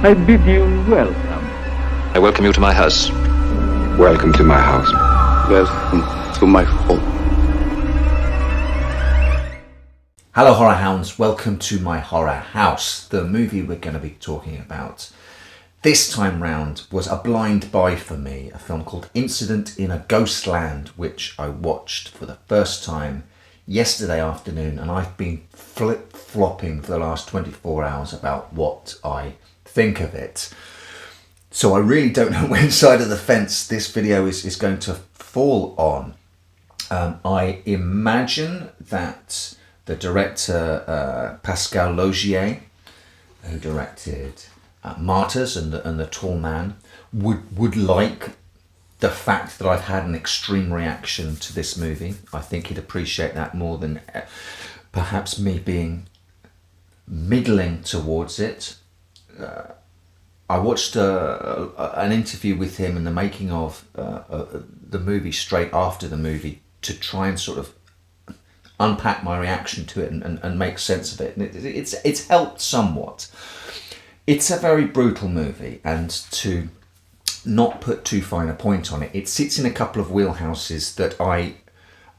I bid you welcome. I welcome you to my house. Welcome to my house. Welcome to my home. Hello horror hounds, welcome to my horror house. The movie we're going to be talking about this time round was a blind buy for me, a film called Incident in a Ghostland, which I watched for the first time yesterday afternoon, and I've been flip-flopping for the last 24 hours about what I think of it. So I really don't know which side of the fence this video is going to fall on. I imagine that the director Pascal Laugier, who directed Martyrs and the Tall Man, would like the fact that I've had an extreme reaction to this movie. I think he'd appreciate that more than perhaps me being middling towards it. I watched an interview with him in the making of the movie straight after the movie to try and sort of unpack my reaction to it and make sense of it. And it's helped somewhat. It's a very brutal movie, and to not put too fine a point on it, it sits in a couple of wheelhouses that I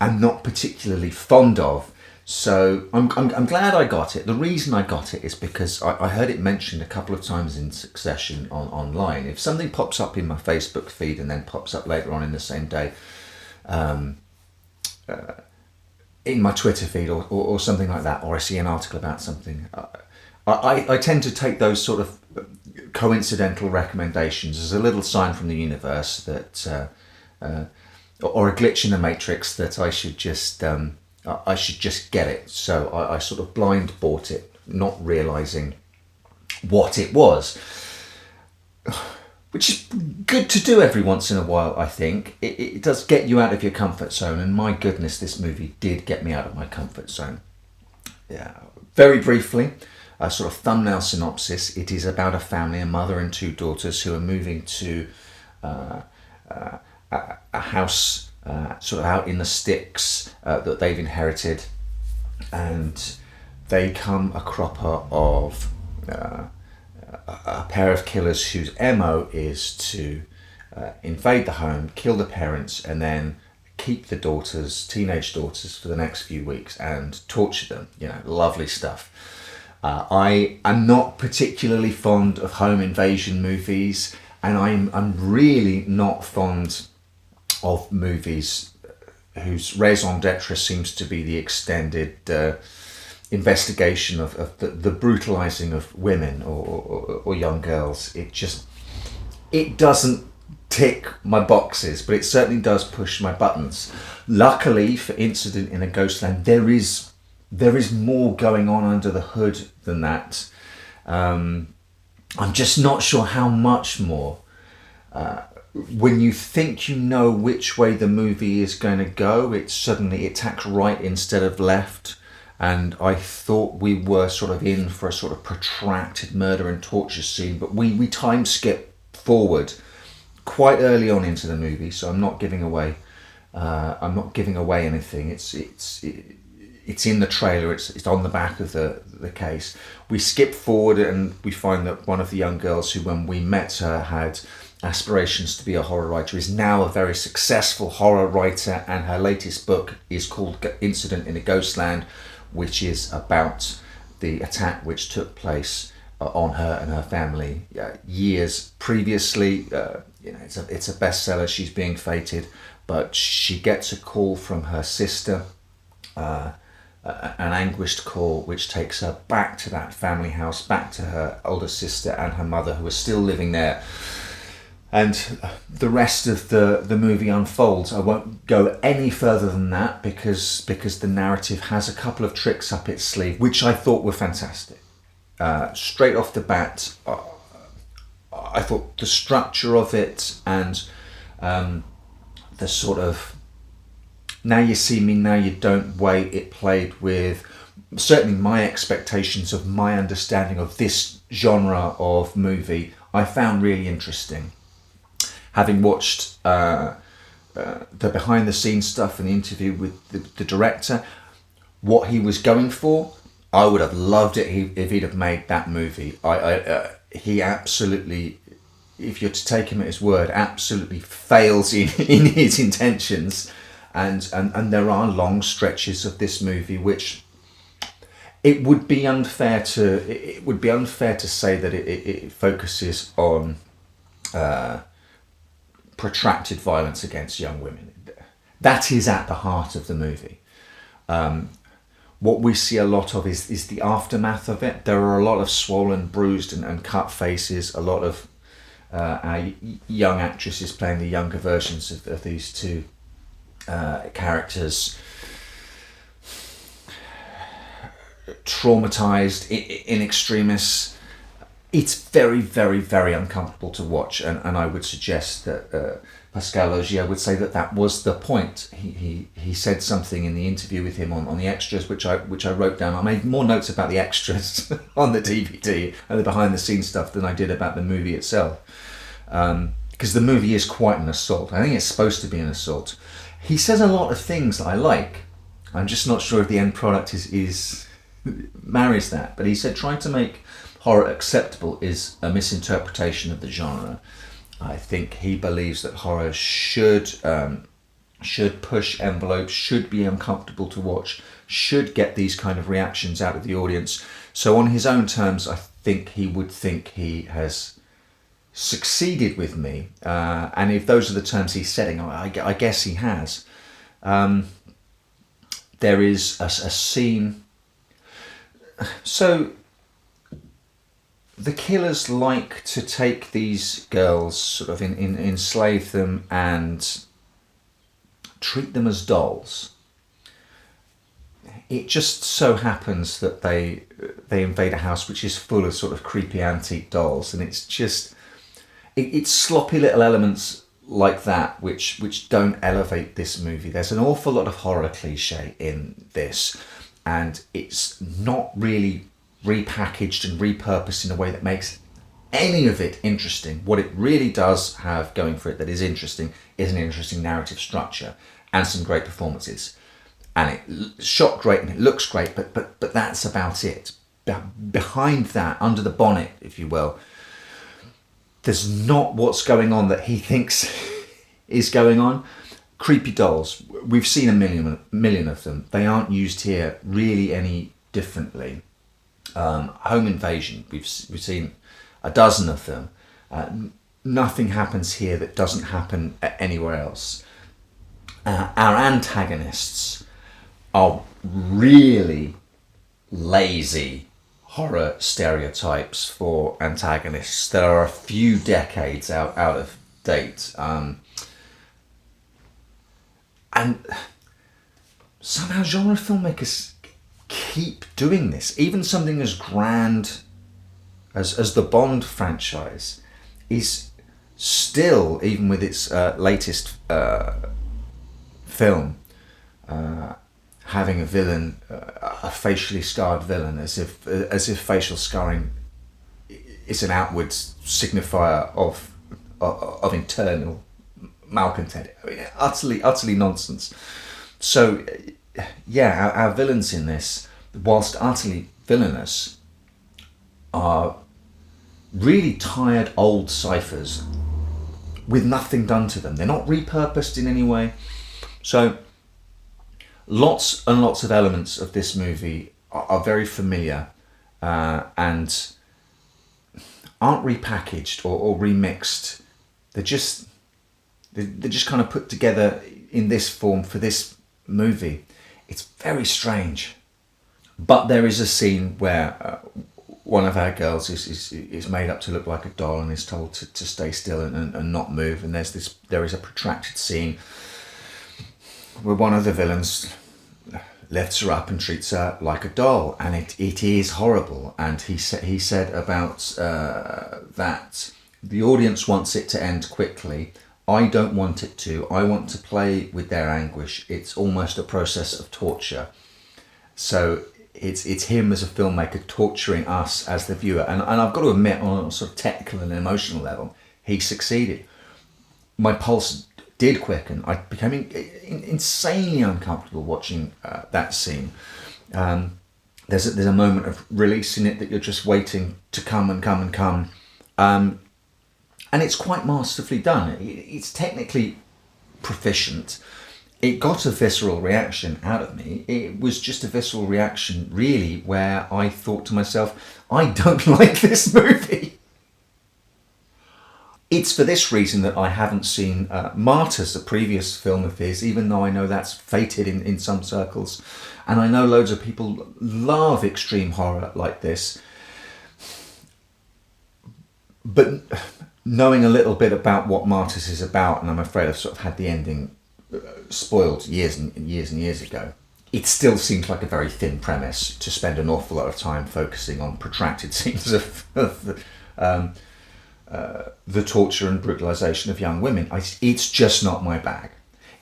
am not particularly fond of. So I'm glad I got it. The reason I got it is because I heard it mentioned a couple of times in succession online. If something pops up in my Facebook feed and then pops up later on in the same day in my Twitter feed or something like that, or I see an article about something, I tend to take those sort of coincidental recommendations as a little sign from the universe that, or a glitch in the matrix that I should just get it. So I sort of blind bought it, not realizing what it was, which is good to do every once in a while. I think it does get you out of your comfort zone, and my goodness, this movie did get me out of my comfort zone. Yeah, very briefly. A sort of thumbnail synopsis. It is about a family, a mother and two daughters, who are moving to a house sort of out in the sticks that they've inherited, and they come a cropper of a pair of killers whose MO is to invade the home, kill the parents, and then keep the teenage daughters, for the next few weeks and torture them. You know, lovely stuff. I am not particularly fond of home invasion movies, and I'm really not fond of movies whose raison d'etre seems to be the extended investigation of the brutalizing of women or young girls. It doesn't tick my boxes, but it certainly does push my buttons. Luckily for Incident in a Ghostland, there is more going on under the hood than that. I'm just not sure how much more. When you think you know which way the movie is going to go, it tacks right instead of left. And I thought we were sort of in for a sort of protracted murder and torture scene, but we time skip forward quite early on into the movie, so I'm not giving away anything. It's in the trailer, it's on the back of the case. We skip forward and we find that one of the young girls who, when we met her, had aspirations to be a horror writer, is now a very successful horror writer, and her latest book is called Incident in a Ghostland, which is about the attack which took place on her and her family years previously. It's a bestseller, she's being feted, but she gets a call from her sister, an anguished call which takes her back to that family house, back to her older sister and her mother, who are still living there. And the rest of the movie unfolds. I won't go any further than that because the narrative has a couple of tricks up its sleeve, which I thought were fantastic. Straight off the bat, I thought the structure of it and the sort of now you see me, now you don't way it played with certainly my expectations of my understanding of this genre of movie, I found really interesting. Having watched the behind the scenes stuff and the interview with the director, what he was going for, I would have loved it if he'd have made that movie. he absolutely, if you're to take him at his word, absolutely fails in his intentions. And there are long stretches of this movie which it would be unfair to say that it focuses on protracted violence against young women. That is at the heart of the movie. What we see a lot of is the aftermath of it. There are a lot of swollen, bruised and cut faces, a lot of our young actresses playing the younger versions of these two characters, traumatized in extremis. It's very, very, very uncomfortable to watch, and I would suggest that Pascal Laugier would say that was the point. He said something in the interview with him on the extras, which I wrote down. I made more notes about the extras on the DVD and the behind the scenes stuff than I did about the movie itself, because the movie is quite an assault. I think it's supposed to be an assault. He says a lot of things that I like. I'm just not sure if the end product is marries that. But he said trying to make horror acceptable is a misinterpretation of the genre. I think he believes that horror should push envelopes, should be uncomfortable to watch, should get these kind of reactions out of the audience. So on his own terms, I think he would think he has succeeded with me, and if those are the terms he's setting, I guess he has. There is a scene. So the killers like to take these girls, sort of enslave them and treat them as dolls. It just so happens that they invade a house which is full of sort of creepy antique dolls, and it's just it's sloppy little elements like that which don't elevate this movie. There's an awful lot of horror cliche in this, and it's not really repackaged and repurposed in a way that makes any of it interesting. What it really does have going for it that is interesting is an interesting narrative structure and some great performances. And it's shot great and it looks great, but that's about it. Behind that, under the bonnet, if you will, there's not what's going on that he thinks is going on. Creepy dolls. We've seen a million of them. They aren't used here really any differently. Home invasion. We've seen a dozen of them. Nothing happens here that doesn't happen anywhere else. Our antagonists are really lazy horror stereotypes for antagonists that are a few decades out of date. And somehow genre filmmakers keep doing this. Even something as grand as the Bond franchise is still, even with its latest film, having a villain, a facially scarred villain, as if facial scarring is an outward signifier of internal malcontent. I mean, utterly nonsense. So, yeah, our villains in this, whilst utterly villainous, are really tired old ciphers with nothing done to them. They're not repurposed in any way. So lots and lots of elements of this movie are very familiar and aren't repackaged or remixed. They're just kind of put together in this form for this movie. It's very strange. But there is a scene where one of our girls is made up to look like a doll and is told to stay still and not move. And there is a protracted scene where one of the villains lifts her up and treats her like a doll, and it is horrible. And he said about that the audience wants it to end quickly. I don't want it to. I want to play with their anguish. It's almost a process of torture. So it's him as a filmmaker torturing us as the viewer. And I've got to admit, on a sort of technical and emotional level, he succeeded. My pulse did quicken. I became insanely uncomfortable watching that scene. There's a moment of release in it that you're just waiting to come and come and come. And it's quite masterfully done. It's technically proficient. It got a visceral reaction out of me. It was just a visceral reaction, really, where I thought to myself, I don't like this movie. It's for this reason that I haven't seen Martyrs, a previous film of his, even though I know that's fated in some circles. And I know loads of people love extreme horror like this. But knowing a little bit about what Martyrs is about, and I'm afraid I've sort of had the ending spoiled years and years ago, it still seems like a very thin premise to spend an awful lot of time focusing on protracted scenes of the torture and brutalisation of young women. It's just not my bag.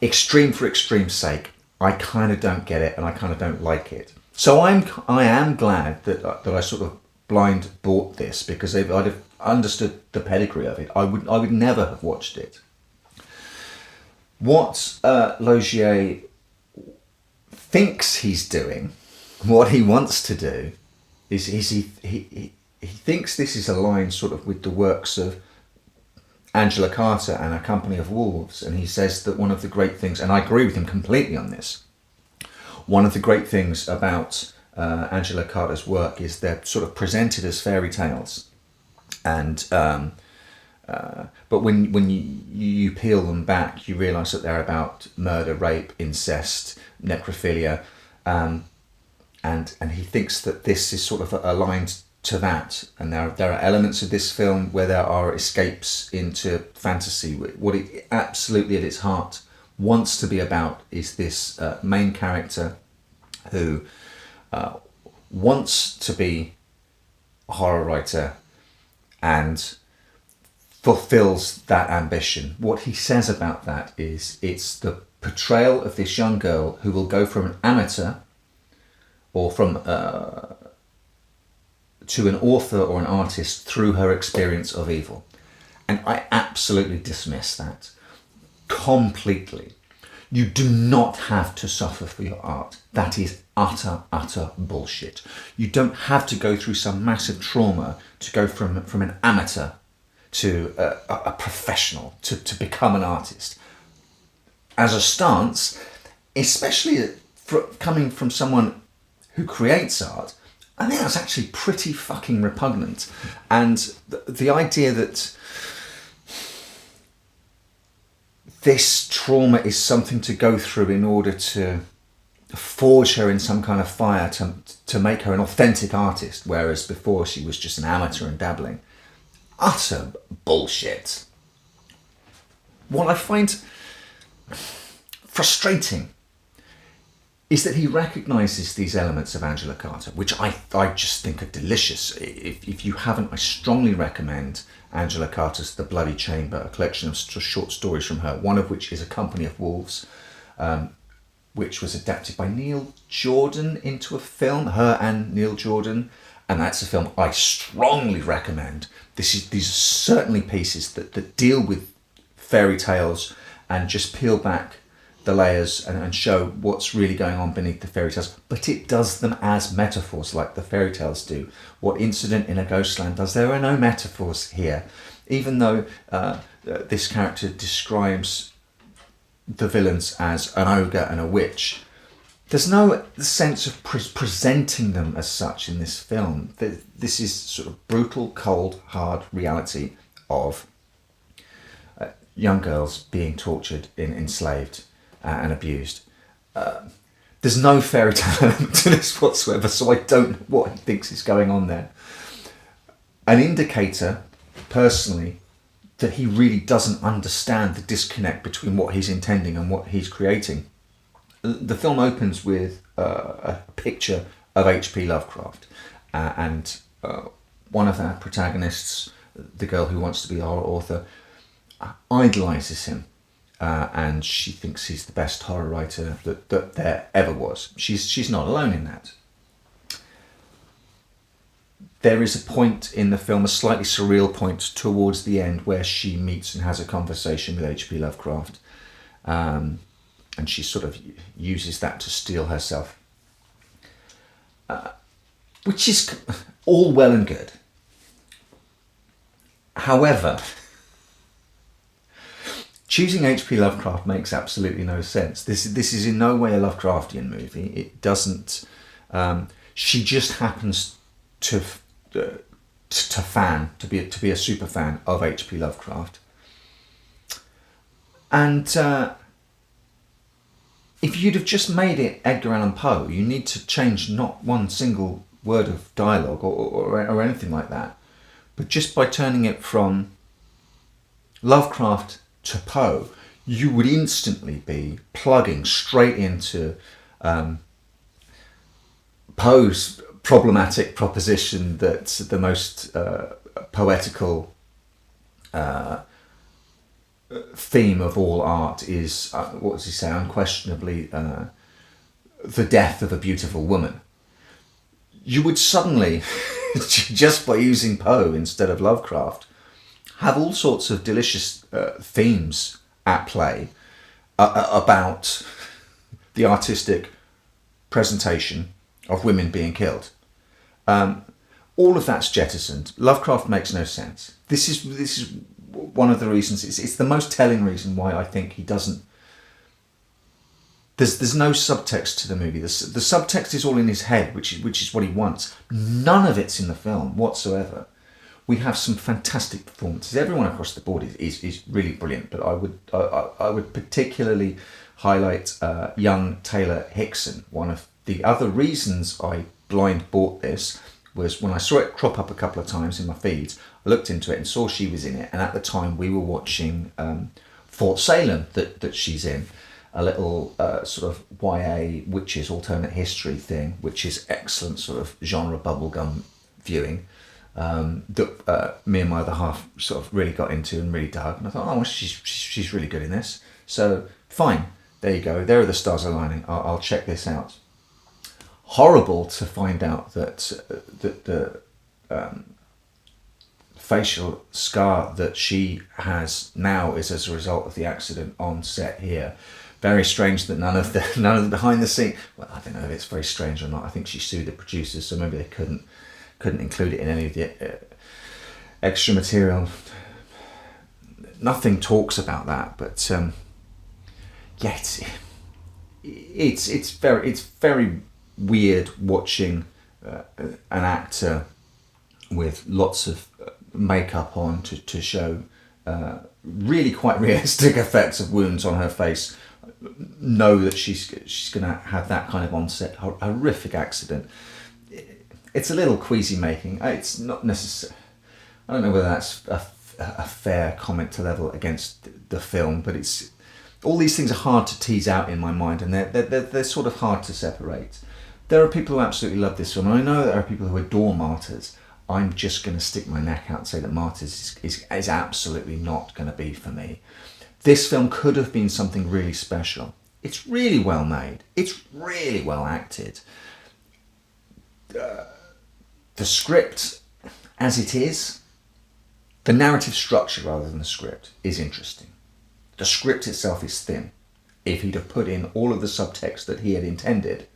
Extreme for extreme's sake, I kind of don't get it, and I kind of don't like it. So I am glad that I sort of blind bought this, because if I'd have understood the pedigree of it, I would never have watched it. What Laugier thinks he's doing, what he wants to do, is he thinks this is aligned sort of with the works of Angela Carter and A Company of Wolves, and he says that one of the great things, and I agree with him completely on this, one of the great things about Angela Carter's work is they're sort of presented as fairy tales, and but when you peel them back, you realise that they're about murder, rape, incest, necrophilia, and he thinks that this is sort of aligned to that, and there are elements of this film where there are escapes into fantasy. What it absolutely at its heart wants to be about is this main character who wants to be a horror writer and fulfills that ambition. What he says about that is it's the portrayal of this young girl who will go from an amateur or from to an author or an artist through her experience of evil. And I absolutely dismiss that completely. You do not have to suffer for your art. That is utter bullshit. You don't have to go through some massive trauma to go from an amateur to a professional, to become an artist. As a stance, especially coming from someone who creates art, I think that's actually pretty fucking repugnant. And the idea that this trauma is something to go through in order to forge her in some kind of fire to make her an authentic artist, whereas before she was just an amateur and dabbling. Utter bullshit. What I find frustrating is that he recognises these elements of Angela Carter, which I just think are delicious. If you haven't, I strongly recommend Angela Carter's The Bloody Chamber, a collection of short stories from her, one of which is A Company of Wolves, which was adapted by Neil Jordan into a film, her and Neil Jordan, and that's a film I strongly recommend. These are certainly pieces that deal with fairy tales and just peel back the layers and show what's really going on beneath the fairy tales, but it does them as metaphors like the fairy tales do. What Incident in a Ghostland does, there are no metaphors here. Even though this character describes the villains as an ogre and a witch, there's no sense of presenting them as such in this film. This is sort of brutal, cold, hard reality of young girls being tortured, enslaved, and abused. There's no fairy tale element to this whatsoever, so I don't know what he thinks is going on there. An indicator, personally, that he really doesn't understand the disconnect between what he's intending and what he's creating. The film opens with a picture of H.P. Lovecraft, and one of our protagonists, the girl who wants to be our author, idolises him. And she thinks he's the best horror writer that there ever was. She's not alone in that. There is a point in the film, a slightly surreal point towards the end, where she meets and has a conversation with H.P. Lovecraft, and she sort of uses that to steel herself, which is all well and good. However, choosing H.P. Lovecraft makes absolutely no sense. This is in no way a Lovecraftian movie. It doesn't. She just happens to be a super fan of H.P. Lovecraft, and if you'd have just made it Edgar Allan Poe, you need to change not one single word of dialogue or anything like that, but just by turning it from Lovecraft to Poe, you would instantly be plugging straight into Poe's problematic proposition that the most poetical theme of all art is, what does he say, unquestionably the death of a beautiful woman. You would suddenly, just by using Poe instead of Lovecraft, have all sorts of delicious themes at play about the artistic presentation of women being killed. All of that's jettisoned. Lovecraft makes no sense. This is one of the reasons. It's the most telling reason why I think he doesn't. There's no subtext to the movie. The subtext is all in his head, which is what he wants. None of it's in the film whatsoever. We have some fantastic performances. Everyone across the board is really brilliant. But I would particularly highlight young Taylor Hickson. One of the other reasons I blind bought this was when I saw it crop up a couple of times in my feeds. I looked into it and saw she was in it. And at the time we were watching Fort Salem that she's in. A little sort of YA witches alternate history thing, which is excellent sort of genre bubblegum viewing that me and my other half sort of really got into and really dug. And I thought, oh, well, she's really good in this. So fine, there you go. There are the stars aligning. I'll check this out. Horrible to find out that the facial scar that she has now is as a result of the accident on set here. Very strange that none of the behind the scene. Well, I don't know if it's very strange or not. I think she sued the producers, so maybe they couldn't include it in any of the extra material. Nothing talks about that, but yeah, it's very weird watching an actor with lots of makeup on to show really quite realistic effects of wounds on her face. Know that she's going to have that kind of onset horrific accident. It's a little queasy making. It's not necessary. I don't know whether that's a fair comment to level against the film, but it's all these things are hard to tease out in my mind, and they're sort of hard to separate. There are people who absolutely love this film, and I know there are people who adore Martyrs. I'm just going to stick my neck out and say that Martyrs is absolutely not going to be for me. This film could have been something really special. It's really well made. It's really well acted. The script, as it is, the narrative structure rather than the script, is interesting. The script itself is thin. If he'd have put in all of the subtext that he had intended,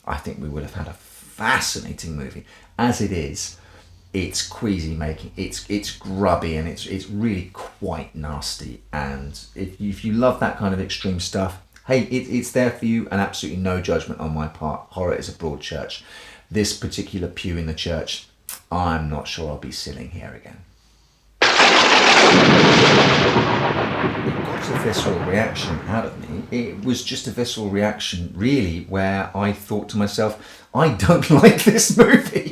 I think we would have had a fascinating movie. As it is, it's queasy making, it's grubby, and it's really quite nasty. And if you love that kind of extreme stuff, hey, it's there for you, and absolutely no judgment on my part. Horror is a broad church. This particular pew in the church, I'm not sure I'll be sitting here again. It got a visceral reaction out of me. It was just a visceral reaction, really, where I thought to myself, I don't like this movie.